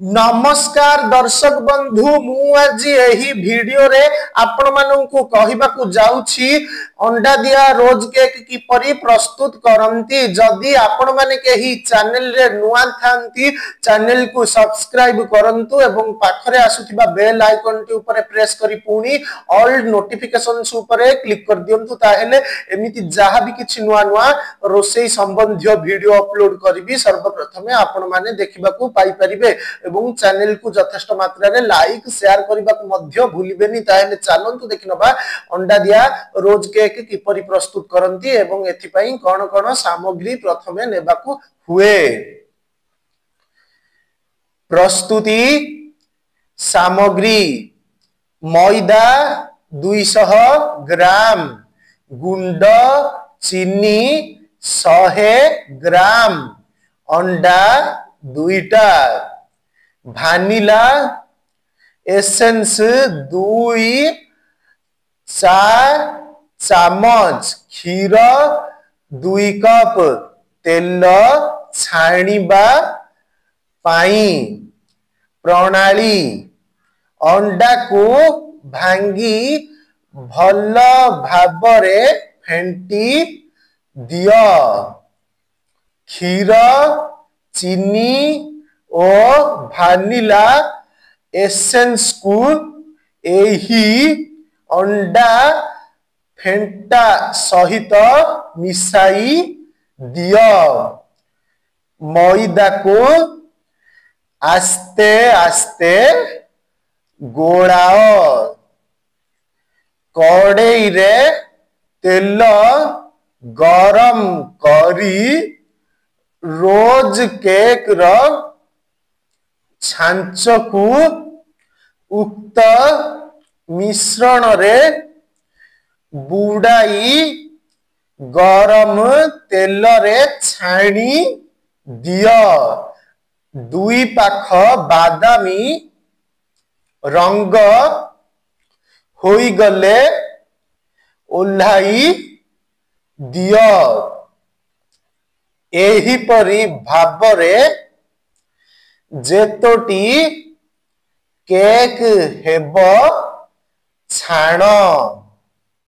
नमस्कार दर्शक बंधु मु आज यही वीडियो रे आपण माननकु कहिबाकु जाउछि अंडा दिया रोज केक किपरि प्रस्तुत करंती। जदि आपण माने केही चैनल रे नुआ थांती चैनल को सब्सक्राइब करंतु एवं पाखरे आसुथिबा बेल आइकन टी ऊपर प्रेस करी पुनी ऑल नोटिफिकेशंस ऊपर क्लिक कर दियंतु ताहेले एमिति जहा भी किछि नुआ नुआ रोसई संबंधी वीडियो अपलोड करबी सर्वप्रथमे आपण माने देखिबाकू पाई परिबे एवं चैनल को यथेष्ट मात्रा रे लाइक शेयर करबा को मध्य भूलिबेनी। ताहेले चलंतु देखिनबा अंडा दिया रोज केक किपरि प्रस्तुत करंती एवं एथि पई कोन कोन सामग्री प्रथमे नेबाकू हुए। प्रस्तुति सामग्री मैदा 200 ग्राम, गुंड चीनी 100 ग्राम, अंडा 2टा, भानिला एसेंस 2 4 चामच, क्षीर 2 कप, तेल छाणीबा पाई। प्रणाली अंडा को भांगी भल भाबरे फेंटी दियो। क्षीर चीनी ओ भानिला एसेंस को एही अंडा फेंटा सहित मिसाई दियो। मैदा को आस्ते आस्ते गोलाओ। कड़ाई रे तेल गरम करी रोज केक रो छांच को उक्त मिश्रण रे बुड़ाई गरम तेल रे छाणी दियो। 2 पाख बादामी रंग होई गले ओल्हाई दियो। एही परी भाबरे जेतोटी केक हेबो छाण।